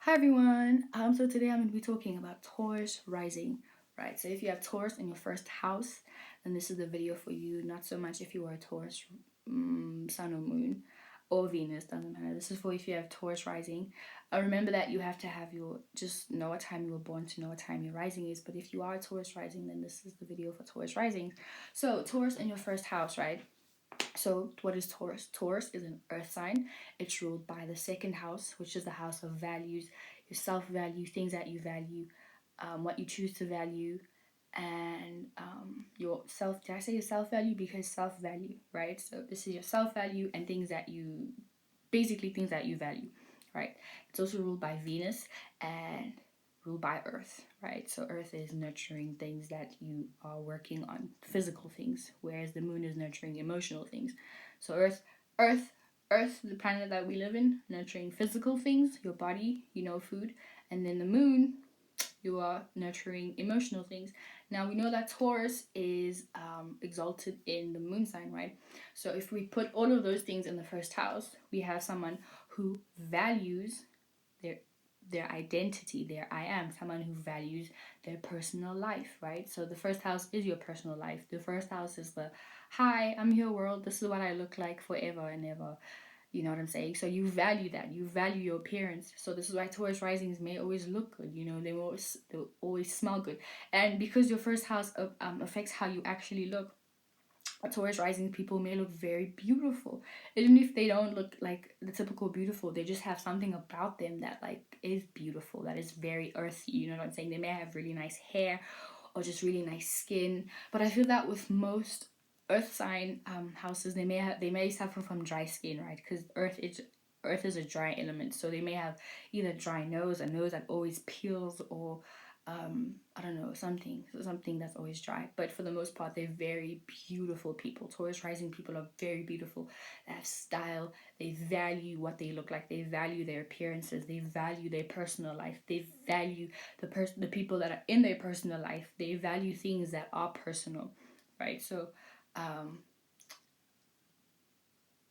Hi everyone. So today I'm going to be talking about Taurus rising, right? So if you have Taurus in your first house, then this is the video for you. Not so much if you are a Taurus sun or moon or Venus, doesn't matter. This is for if you have Taurus rising. Remember that you have to have just know what time you were born to know what time your rising is. But if you are a Taurus rising, then this is the video for Taurus rising. So Taurus in your first house, right? So, what is Taurus? Taurus is an earth sign. It's ruled by the second house, which is the house of values, your self value, things that you value, what you choose to value, and your self. Did I say your self value? Because self value, right? So, this is your self value and things that you basically things that you value, right? It's also ruled by Venus and ruled by Earth, right? So Earth is nurturing things that you are working on, physical things, whereas the moon is nurturing emotional things. So Earth, Earth, the planet that we live in, nurturing physical things, your body, food, and then the moon, you are nurturing emotional things. Now we know that Taurus is exalted in the moon sign, right? So if we put all of those things in the first house, we have someone who values their their identity, their I am, someone who values their personal life, right? So the first house is your personal life. The first house is the hi, I'm here world, this is what I look like forever and ever. You know what I'm saying? So you value that. You value your appearance. So this is why Taurus risings may always look good. They'll always smell good. And because your first house affects how you actually look, Taurus rising people may look very beautiful, even if they don't look like the typical beautiful. They just have something about them that like is beautiful. That is very earthy. You know what I'm saying? They may have really nice hair, or just really nice skin. But I feel that with most earth sign houses, they may suffer from dry skin, right? Because earth is a dry element, so they may have either dry nose, a nose that always peels, or I don't know, something that's always dry. But for the most part, they're very beautiful people. Taurus rising people are very beautiful. They have style. They value what they look like. They value their appearances. They value their personal life. They value the people that are in their personal life. They value things that are personal, right? So um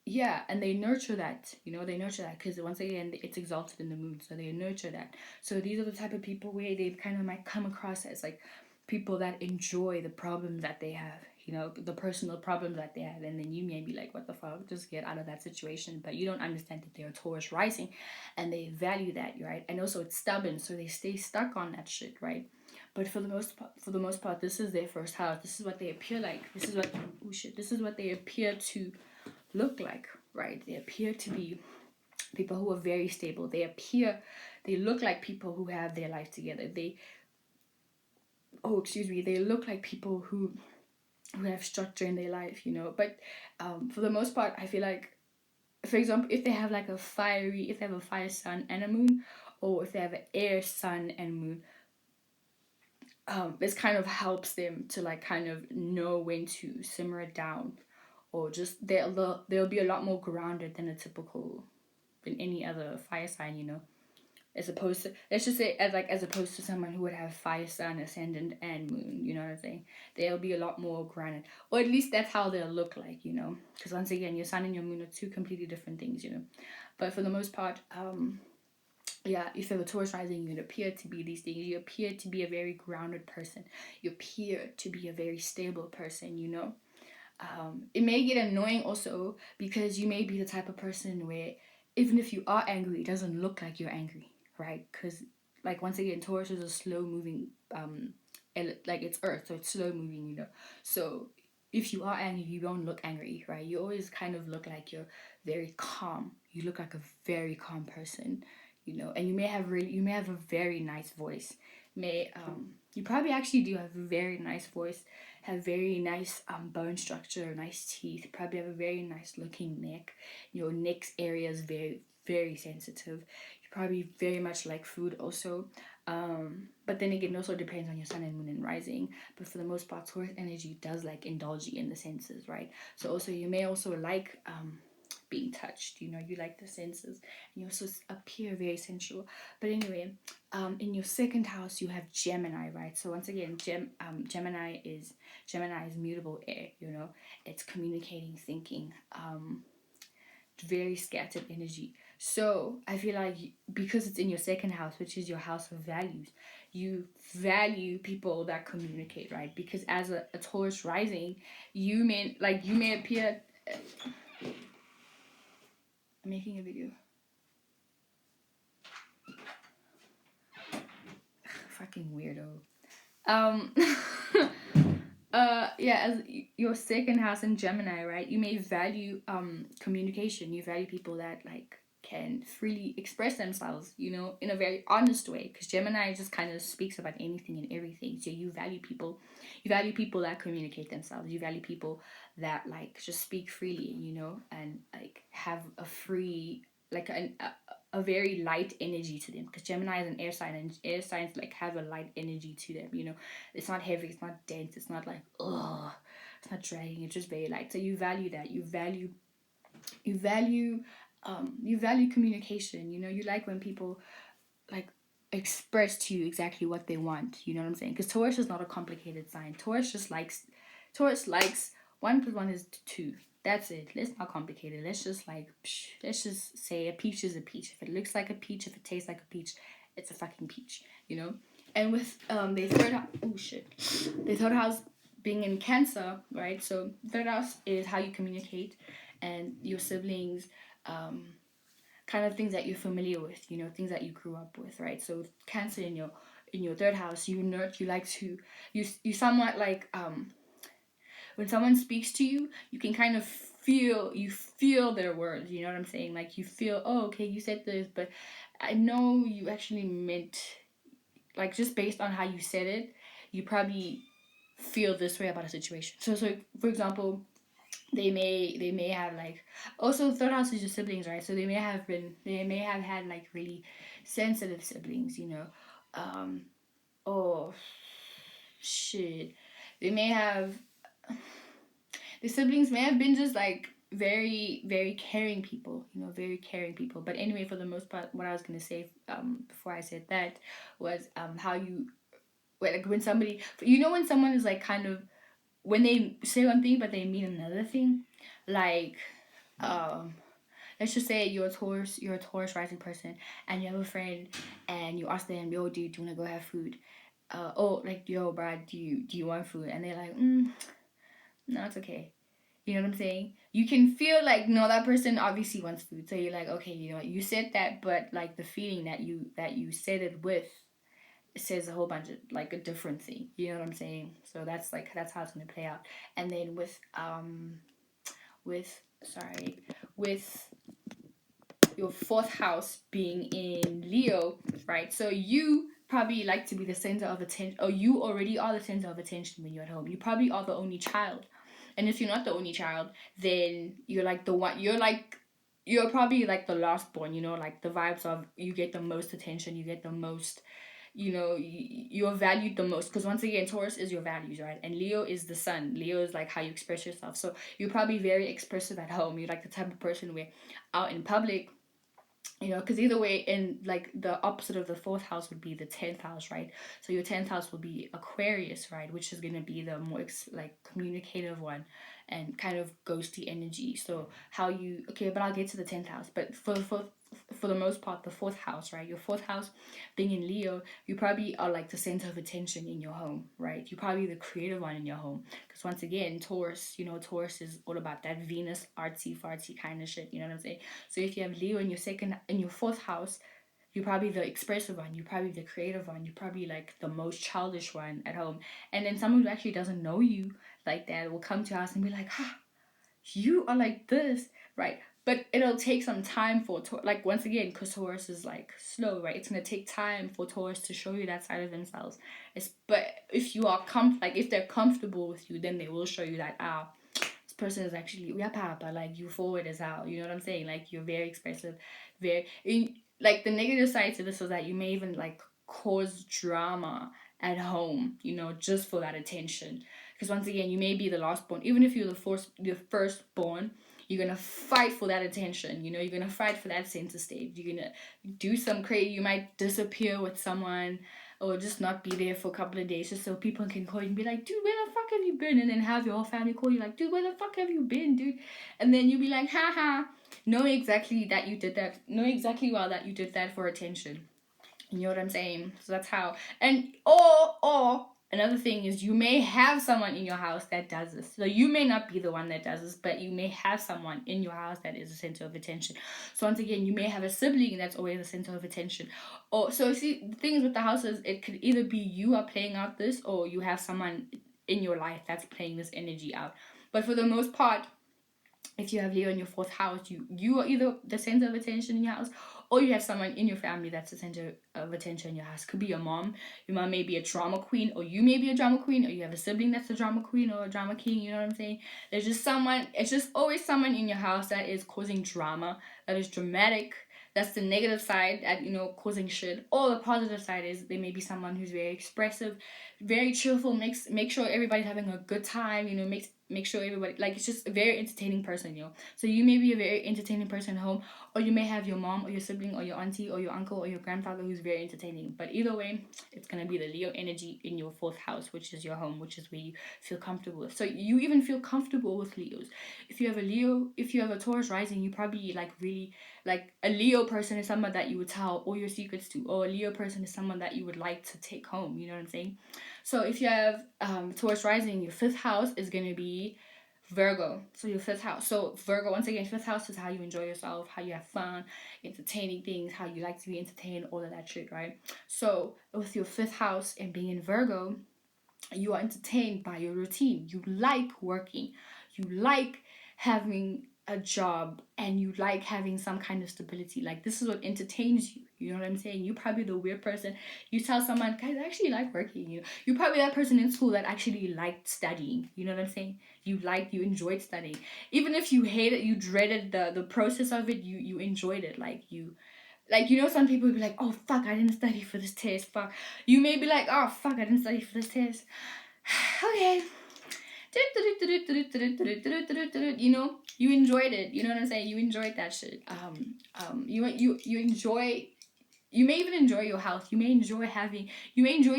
yeah, and they nurture that, they nurture that because once again it's exalted in the moon, so they nurture that. So these are the type of people where they kind of might come across as like people that enjoy the problems that they have, the personal problems that they have, and then you may be like, what the fuck, just get out of that situation. But you don't understand that they're a Taurus rising and they value that, right? And also it's stubborn, so they stay stuck on that shit, right? But for the most part, this is their first house. This is what they appear like. This is what they appear to look like, right? They appear to be people who are very stable. They look like people who have their life together. They look like people who have structure in their life, But for the most part, I feel like, for example, if they have if they have a fire sun and a moon, or if they have an air sun and moon, this kind of helps them to like kind of know when to simmer it down, or just they'll be a lot more grounded than any other fire sign, as opposed to, let's just say, as opposed to someone who would have fire sun, ascendant, and moon. You know what I'm saying? They'll be a lot more grounded, or at least that's how they'll look like, because once again, your sun and your moon are two completely different things, but for the most part, yeah, if you have a Taurus rising, you appear to be these things. You appear to be a very grounded person. You appear to be a very stable person, It may get annoying also because you may be the type of person where even if you are angry, it doesn't look like you're angry, right? Because, like, once again, Taurus is a slow moving, like it's Earth, so it's slow moving, So if you are angry, you don't look angry, right? You always kind of look like you're very calm. You look like a very calm person, and you may have a very nice voice. You probably actually do have a very nice voice, have very nice bone structure, nice teeth, probably have a very nice looking neck. Your neck's area is very, very sensitive. You probably very much like food also. But then again, it also depends on your sun and moon and rising. But for the most part, Taurus energy does like indulge you in the senses, right? So also you may also like being touched, you like the senses, and you also appear very sensual. But anyway, in your second house you have Gemini, right? So once again, Gemini is mutable air, it's communicating, thinking, very scattered energy. So I feel like because it's in your second house, which is your house of values, you value people that communicate, right? Because as a Taurus rising, you may appear. I'm making a video. Fucking weirdo. Yeah, as your second house in Gemini, right? You may value communication. You value people that like can freely express themselves, you know, in a very honest way. Because Gemini just kind of speaks about anything and everything. So you value people that communicate themselves. You value people that like just speak freely, you know, and like have a free like a very light energy to them, because Gemini is an air sign, and air signs like have a light energy to them, you know. It's not heavy, it's not dense, it's not like ugh, it's not dragging, it's just very light. So you value that. You value you value communication, you know. You like when people like express to you exactly what they want, you know what I'm saying? Because Taurus is not a complicated sign. Taurus likes 1 + 1 is 2. That's it. Let's not complicate it. Let's just let's just say a peach is a peach. If it looks like a peach, if it tastes like a peach, it's a fucking peach, you know. And with the third house being in Cancer, right? So third house is how you communicate, and your siblings, kind of things that you're familiar with, you know, things that you grew up with, right? So with Cancer in your third house, you like to you somewhat like when someone speaks to you, you can kind of feel their words, you know what I'm saying? Like you feel, oh, okay, you said this, but I know you actually meant, like, just based on how you said it, you probably feel this way about a situation. So for example, they may have like, also third house is your siblings, right? So they may have had like really sensitive siblings, you know. Oh shit, they may have the siblings may have been just like very very caring people, you know, very caring people. But anyway, for the most part, what I was gonna say before I said that was how you, like, when somebody, you know, when someone is like kind of, when they say one thing but they mean another thing, like um let's just say you're a Taurus rising person, and you have a friend, and you ask them, yo dude, do you want to go have food? Oh, like, yo Brad, do you want food? And they're like, no, it's okay. You know what I'm saying? You can feel like, no, that person obviously wants food. So you're like, okay, you know what, you said that, but like the feeling that you said it with, it says a whole bunch of like a different thing. You know what I'm saying? So that's how it's gonna play out. And then with your fourth house being in Leo, right? So you probably like to be the center of attention, or you already are the center of attention when you're at home. You probably are the only child. And if you're not the only child, then you're like the one, you're probably like the last born, you know, like the vibes of you get the most attention, you get the most, you know, you're valued the most, because once again, Taurus is your values, right? And Leo is the sun. Leo is like how you express yourself. So you're probably very expressive at home. You're like the type of person where out in public, you know, because either way, in like the opposite of the fourth house would be the 10th house, right? So your 10th house will be Aquarius, right? Which is going to be the more like communicative one, and kind of ghosty energy. So how you, okay, but I'll get to the 10th house. But for the most part, the fourth house, right? Your fourth house being in Leo, you probably are like the center of attention in your home, right? You're probably the creative one in your home, because once again, Taurus, you know, Taurus is all about that Venus artsy fartsy kind of shit, you know what I'm saying? So if you have Leo in your fourth house, you're probably the expressive one, you're probably the creative one, you're probably like the most childish one at home. And then someone who actually doesn't know you like that will come to us and be like, you are like this, right? But it'll take some time for like, once again, because Taurus is like slow, right? It's gonna take time for Taurus to show you that side of themselves. But if you are if they're comfortable with you, then they will show you that, this person is actually but like you forward as hell. You know what I'm saying? Like you're very expressive, like the negative side to this is that you may even like cause drama at home, you know, just for that attention. Because once again, you may be the last born. Even if you're the first born, you're gonna fight for that attention. You know, you're gonna fight for that center stage. You're gonna do some crazy. You might disappear with someone, or just not be there for a couple of days, just so people can call you and be like, dude, where the fuck have you been? And then have your whole family call you like, dude, where the fuck have you been, dude? And then you'll be like, haha, know exactly that you did that. Know exactly well that you did that for attention. You know what I'm saying? So that's how. And or another thing is, you may have someone in your house that does this. So you may not be the one that does this, but you may have someone in your house that is a center of attention. So once again, you may have a sibling that's always a center of attention. Or so see, the things with the houses, it could either be you are playing out this, or you have someone in your life that's playing this energy out. But for the most part, if you have Leo in your fourth house, you are either the center of attention in your house, or you have someone in your family that's the center of attention in your house. Could be your mom. Your mom may be a drama queen, or you may be a drama queen, or you have a sibling that's a drama queen or a drama king. You know what I'm saying? There's just someone. It's just always someone in your house that is causing drama, that is dramatic. That's the negative side, at causing shit. Or the positive side is there may be someone who's very expressive, very cheerful, make sure everybody's having a good time. Make sure everybody, like, it's just a very entertaining person. So you may be a very entertaining person at home, or you may have your mom or your sibling or your auntie or your uncle or your grandfather who's very entertaining. But either way, it's gonna be the Leo energy in your fourth house, which is your home, which is where you feel comfortable with. So you even feel comfortable with Leos. If you have a Taurus rising, you probably really like a Leo person is someone that you would tell all your secrets to, or a Leo person is someone that you would like to take home. You know what I'm saying? So if you have Taurus rising, your fifth house is going to be Virgo. So your fifth house. So Virgo, once again, fifth house is how you enjoy yourself, how you have fun, entertaining things, how you like to be entertained, all of that shit, right? So with your fifth house and being in Virgo, you are entertained by your routine. You like working. You like having a job, and you like having some kind of stability. Like, this is what entertains you. You know what I'm saying? You're probably the weird person. You tell someone, guys, I actually like working. You're probably that person in school that actually liked studying. You know what I'm saying? You enjoyed studying. Even if you hated, you dreaded the process of it, you enjoyed it. Some people will be like, oh, fuck, I didn't study for this test. Fuck. You may be like, oh, fuck, I didn't study for this test. Okay. You enjoyed it. You know what I'm saying? You enjoyed that shit. You enjoy. You may even enjoy your health. You may enjoy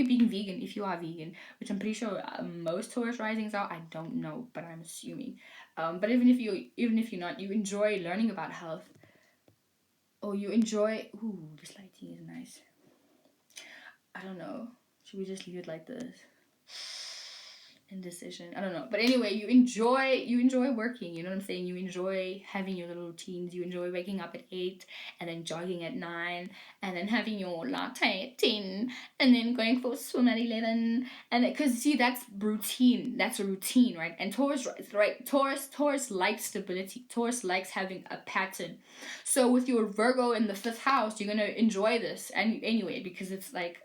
being vegan if you are vegan, which I'm pretty sure most Taurus risings are. I don't know, but I'm assuming. But even if you're not, you enjoy learning about health. Or you enjoy. Ooh, this lighting is nice. I don't know. Should we just leave it like this? Indecision. I don't know. But anyway, you enjoy working. You know what I'm saying? You enjoy having your little routines. You enjoy waking up at 8 and then jogging at 9 and then having your latte at 10 and then going for a swim at 11. And because see, that's routine. That's a routine, right? And Taurus, right? Taurus likes stability. Taurus likes having a pattern. So with your Virgo in the 5th house, you're gonna enjoy this. And anyway, because it's like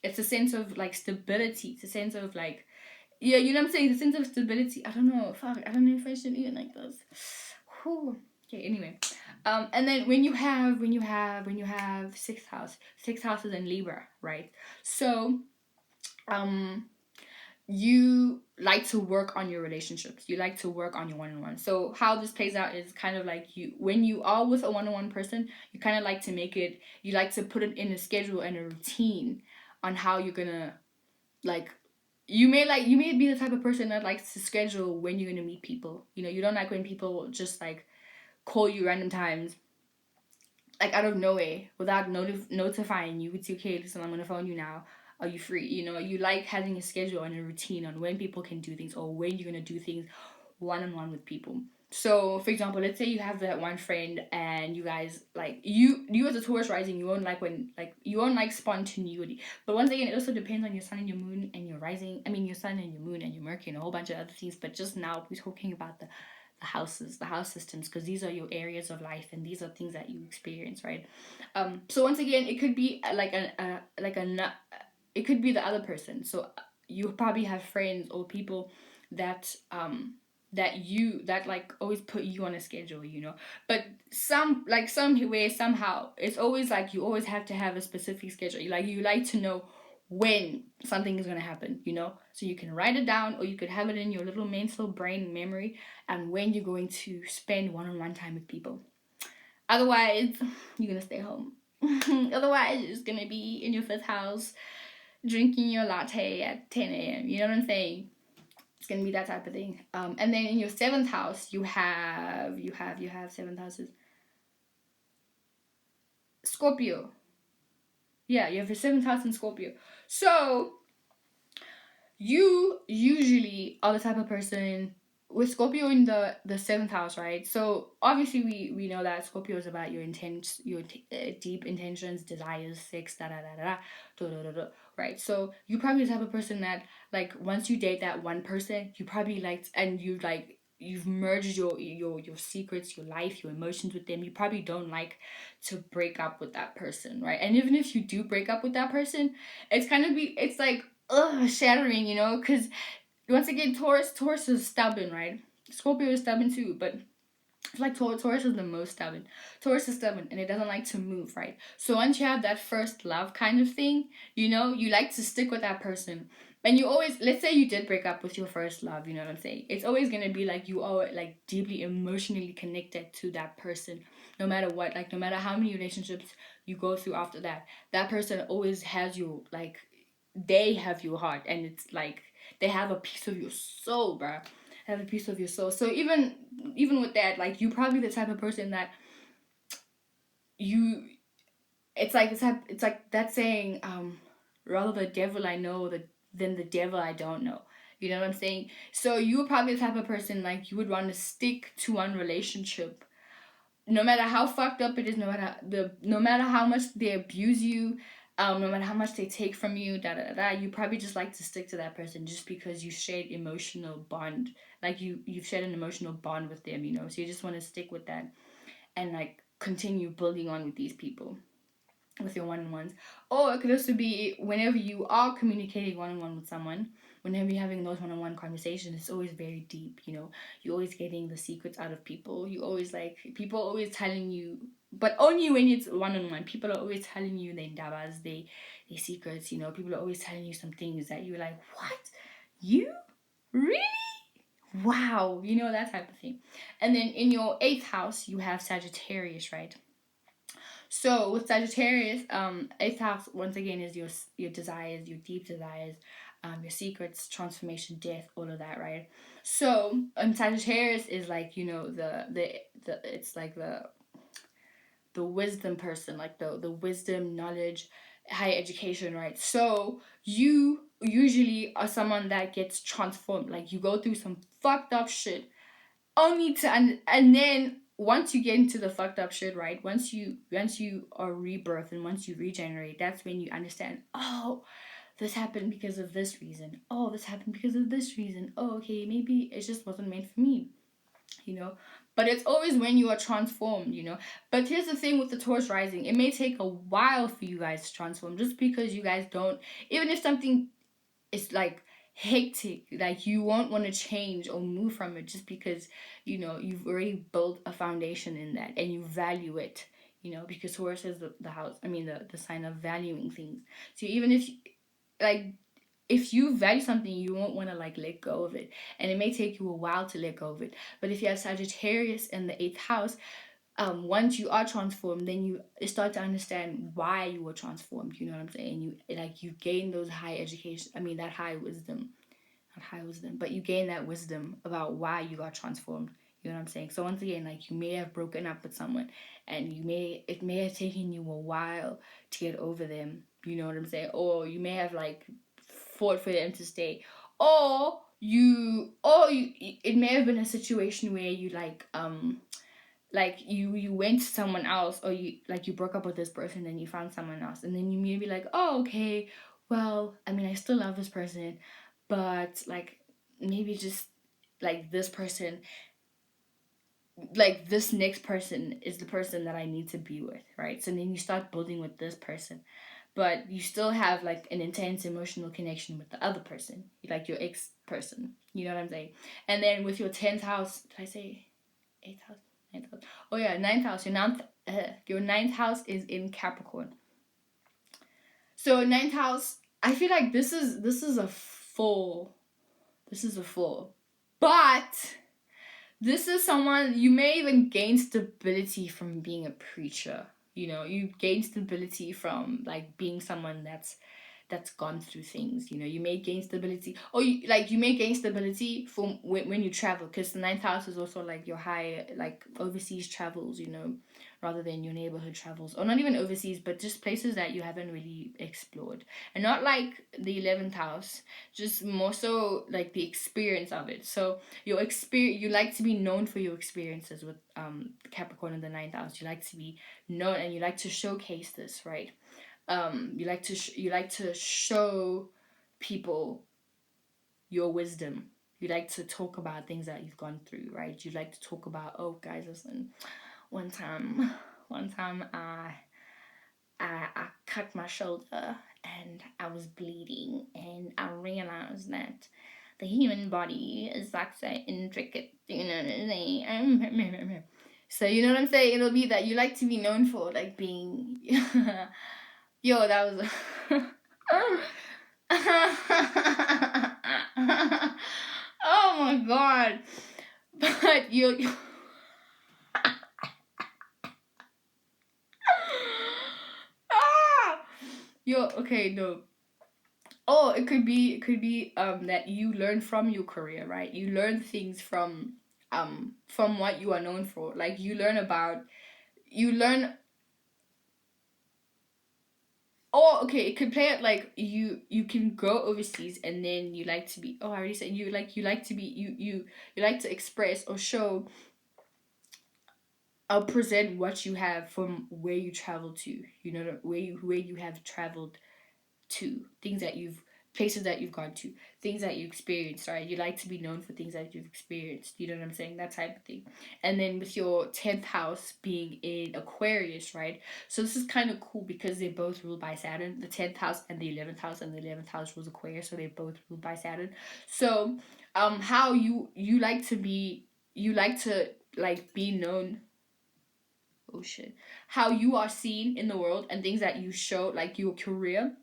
it's a sense of like stability. It's a sense of like, yeah, you know what I'm saying? The sense of stability. I don't know. Fuck. I don't know if I should even like this. Whew. Okay. Anyway, and then when you have 6th house is in Libra, right? So, you like to work on your relationships. You like to work on your one-on-one. So how this plays out is kind of like when you are with a one-on-one person, you kind of like to make it. You like to put it in a schedule and a routine on how you're gonna like. You may be the type of person that likes to schedule when you're gonna meet people. You don't like when people just like call you random times, like out of nowhere, without notifying you. It's okay, listen, I'm gonna phone you now. Are you free? You like having a schedule and a routine on when people can do things, or when you're gonna do things one-on-one with people. So, for example, let's say you have that one friend and you guys, like, you as a Taurus rising, you won't like spontaneity. But once again, it also depends on your sun and your moon and your rising. I mean, your sun and your moon and your Mercury and a whole bunch of other things. But just now, we're talking about the houses, the house systems, because these are your areas of life and these are things that you experience, right? So once again, it could be it could be the other person. So you probably have friends or people that that like always put you on a schedule, but somehow it's always like you always have to have a specific schedule. You like to know when something is going to happen, so you can write it down, or you could have it in your little mental brain memory, and when you're going to spend one-on-one time with people. Otherwise, you're going to stay home. Otherwise, you're just going to be in your 5th house drinking your latte at 10 a.m. You know what I'm saying? It's gonna be that type of thing. And then in your 7th house, you have 7th houses. Scorpio. Yeah, you have your 7th house in Scorpio. So you usually are the type of person with Scorpio in the 7th house, right? So obviously we know that Scorpio is about your intent, your deep intentions, desires, sex, right? So you probably the type of person that, like, once you date that one person, you probably like, and you like, you've merged your secrets, your life, your emotions with them. You probably don't like to break up with that person, right? And even if you do break up with that person, it's like, shattering, because once again, Taurus is stubborn, right? Scorpio is stubborn too, but it's like Taurus is the most stubborn. Taurus is stubborn and it doesn't like to move, right? So once you have that first love kind of thing, you like to stick with that person. And you always, let's say you did break up with your first love, you know what I'm saying? It's always gonna be like you are like deeply emotionally connected to that person, no matter what. Like no matter how many relationships you go through after that, that person always has you, like, they have your heart, and it's like they have a piece of your soul, bruh. Have a piece of your soul. So even with that, like, you probably the type of person that you, it's like that saying, rather the devil I know than the devil I don't know. You know what I'm saying? So you're probably the type of person, like, you would want to stick to one relationship no matter how fucked up it is, no matter how much they abuse you, no matter how much they take from you, you probably just like to stick to that person just because you shared emotional bond, like you've shared an emotional bond with them, so you just want to stick with that and like continue building on with these people, with your one-on-ones. Or it could also be whenever you are communicating one-on-one with someone, whenever you're having those one-on-one conversations, it's always very deep. You're always getting the secrets out of people. You always, like, people are always telling you, but only when it's one-on-one. People are always telling you their ndabas, their secrets. People are always telling you some things that you're like, what, you really, wow, that type of thing. And then in your 8th house you have Sagittarius, right? So with Sagittarius, 8th house once again is your desires, your deep desires, your secrets, transformation, death, all of that, right? So Sagittarius is like, the it's like the wisdom person, like the wisdom, knowledge, higher education, right? So you usually are someone that gets transformed. Like, you go through some fucked up shit only to and then once you get into the fucked up shit, right? Once you are rebirthed and once you regenerate, that's when you understand, oh, this happened because of this reason. Oh, this happened because of this reason. Oh, okay, maybe it just wasn't meant for me, But it's always when you are transformed. But here's the thing with the Taurus rising, it may take a while for you guys to transform, just because you guys don't, even if something is like hectic, like, you won't want to change or move from it just because you've already built a foundation in that and you value it, because Taurus is the house, I mean the sign of valuing things. So even if, like, if you value something, you won't want to, like, let go of it, and it may take you a while to let go of it. But if you have Sagittarius in the 8th house, once you are transformed, then you start to understand why you were transformed. You know what I'm saying? You gain those high education. I mean, that high wisdom, not high wisdom, but you gain that wisdom about why you got transformed. You know what I'm saying? So once again, like, you may have broken up with someone, and it may have taken you a while to get over them. You know what I'm saying? Or you may have, like, fought for them to stay, or it may have been a situation where you like you went to someone else, or you broke up with this person and you found someone else, and then you may be like, oh, okay, well, I mean, I still love this person, but, like, maybe just, like, this person, like, this next person is the person that I need to be with, right? So then you start building with this person, but you still have, like, an intense emotional connection with the other person, like your ex person. You know what I'm saying? And then with your 10th house, did I say 8th house? 9th house. Oh yeah, 9th house. Your ninth house is in Capricorn. So 9th house, I feel like this is a full. This is a full. But this is someone, you may even gain stability from being a preacher. You gain stability from, like, being someone that's gone through things. You know, you may gain stability, or you may gain stability from when you travel, because the ninth house is also like your high, like overseas travels, you know, rather than your neighborhood travels, or not even overseas, but just places that you haven't really explored. And not like the 11th house, just more so like the experience of it. So your experience, you like to be known for your experiences with Capricorn in the ninth house. You like to be known, and you like to showcase this, right? You like to you like to show people your wisdom. You like to talk about things that you've gone through, right? You like to talk about, oh guys, listen, one time I cut my shoulder and I was bleeding, and I realized that the human body is like so intricate, you know what I'm saying? So you know what I'm saying? It'll be that you like to be known for like being yo, that was oh my god. But you yo, okay, no. Oh, it could be that you learn from your career, right? You learn things from what you are known for. Like you learn. Oh, okay, it could play it like you can go overseas, and then you like to be, oh, I already said you like to be, you like to express or show or present what you have from where you travel to, you know, where you have traveled to, things that you've, places that you've gone to, things that you experienced, right? You like to be known for things that you've experienced, you know what I'm saying? That type of thing. And then with your 10th house being in Aquarius, right? So this is kind of cool because they're both ruled by Saturn, the 10th house and the 11th house, and the 11th house rules Aquarius, so they're both ruled by Saturn. So how you like to be, you like to like be known, oh shit, how you are seen in the world and things that you show, like your career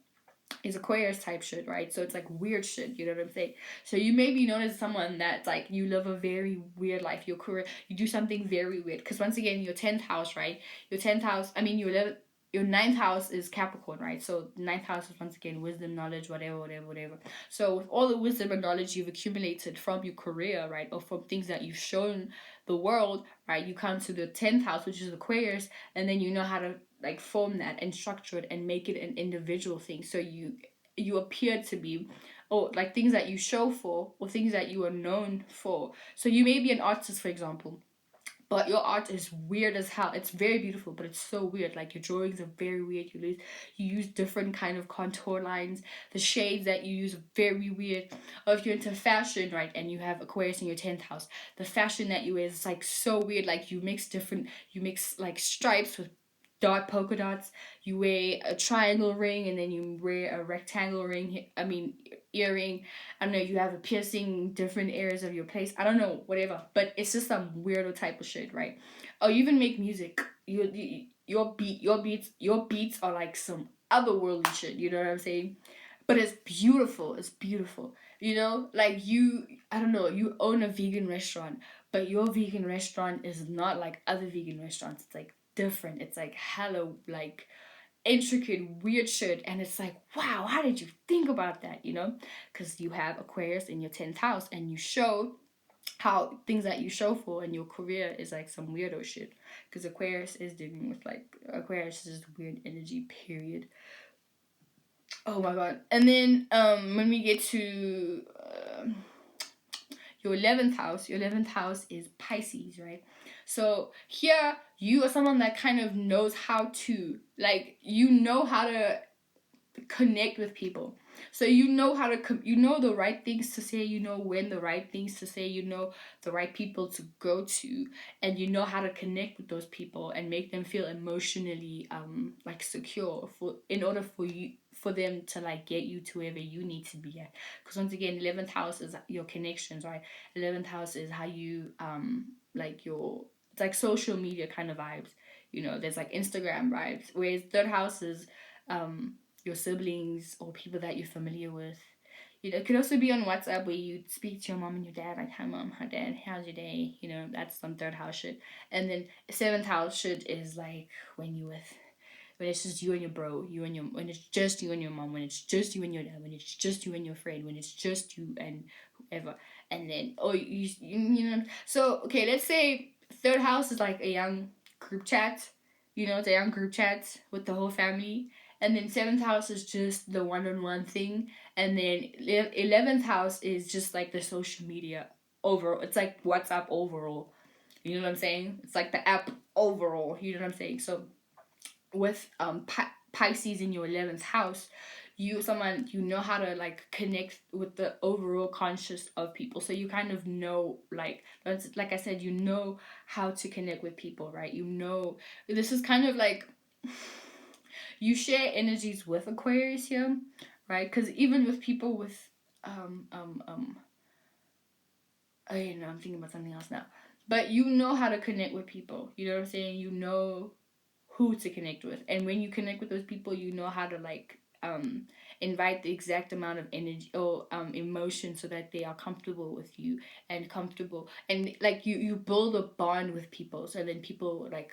is Aquarius type shit, right? So it's like weird shit, you know what I'm saying? So you may be known as someone that's like, you live a very weird life, your career, you do something very weird. Because once again, your 10th house, right? Your 10th house, I mean, your ninth house is Capricorn, right? So ninth house is once again wisdom, knowledge, whatever. So with all the wisdom and knowledge you've accumulated from your career, right, or from things that you've shown the world, right, you come to the 10th house, which is Aquarius, and then you know how to like form that and structure it and make it an individual thing. So you appear to be, or like things that you show for, or things that you are known for. So you may be an artist, for example, but your art is weird as hell. It's very beautiful, but it's so weird. Like your drawings are very weird. You use different kind of contour lines. The shades that you use are very weird. Or if you're into fashion, right, and you have Aquarius in your 10th house, the fashion that you wear is like so weird. Like you mix like stripes with dot polka dots. You wear a triangle ring, and then you wear a rectangle ring. I mean earring. I don't know, you have a piercing in different areas of your place. I don't know, whatever. But it's just some weirdo type of shit, right? Oh, you even make music. Your beats are like some otherworldly shit. You know what I'm saying? But it's beautiful. It's beautiful. You know, like I don't know, you own a vegan restaurant, but your vegan restaurant is not like other vegan restaurants. It's like different. It's like hella like intricate weird shit, and it's like, wow, how did you think about that, you know? Because you have Aquarius in your 10th house, and you show how things that you show for in your career is like some weirdo shit, because Aquarius is dealing with like, Aquarius is just weird energy, period. Oh my god. And then when we get to your 11th house is Pisces, right? So here you are someone that kind of knows how to, like, you know how to connect with people. So you know how to you know the right things to say, you know when the right things to say, you know the right people to go to, and you know how to connect with those people and make them feel emotionally like secure, for in order for them to like get you to wherever you need to be at. Because once again, 11th house is your connections, right? 11th house is how you like your, it's like social media kind of vibes, you know, there's like Instagram vibes, whereas third house is your siblings or people that you're familiar with. You know, it could also be on WhatsApp where you speak to your mom and your dad, like, hi mom, hi dad, how's your day? You know, that's some third house shit. And then seventh house shit is like when you with when it's just you and your bro, when it's just you and your mom, when it's just you and your dad, when it's just you and your friend, when it's just you and whoever, and then you know. So okay, let's say third house is like a young group chat, it's a young group chat with the whole family, and then seventh house is just the one-on-one thing, and then 11th house is just like the social media overall. It's like WhatsApp overall. You know what I'm saying? It's like the app overall. You know what I'm saying? So with Pisces in your 11th house, you know how to like connect with the overall conscious of people. So you kind of know, like I said, you know how to connect with people, right? This is kind of like you share energies with Aquarius here, right? Because even with people with I'm thinking about something else now. But you know how to connect with people. You know what I'm saying? You know who to connect with. And when you connect with those people, you know how to like invite the exact amount of energy or emotion so that they are comfortable with you and comfortable, and like you build a bond with people, so then people like,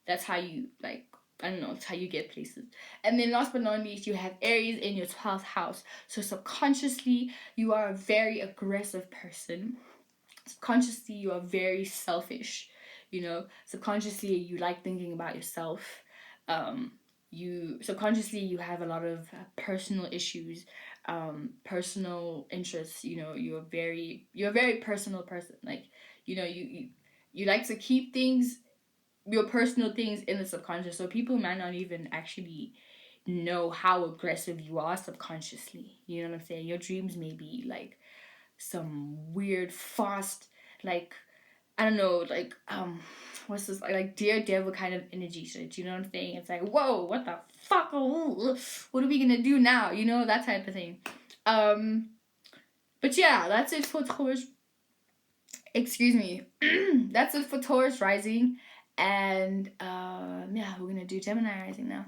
that's how you like, I don't know, it's how you get places. And then last but not least, you have Aries in your 12th house. So subconsciously, you are a very aggressive person. Subconsciously, you are very selfish. Subconsciously, you like thinking about yourself. You subconsciously, you have a lot of personal issues, personal interests. You're a very personal person. Like, you like to keep things, your personal things, in the subconscious, so people might not even actually know how aggressive you are subconsciously. You know what I'm saying? Your dreams may be like some weird fast, like, I don't know, like what's this, like daredevil kind of energy shit. You know what I'm saying? It's like, whoa, what the fuck, what are we gonna do now, that type of thing. But yeah, that's it for Taurus. Excuse me. That's it for Taurus rising. And yeah, we're gonna do Gemini rising now.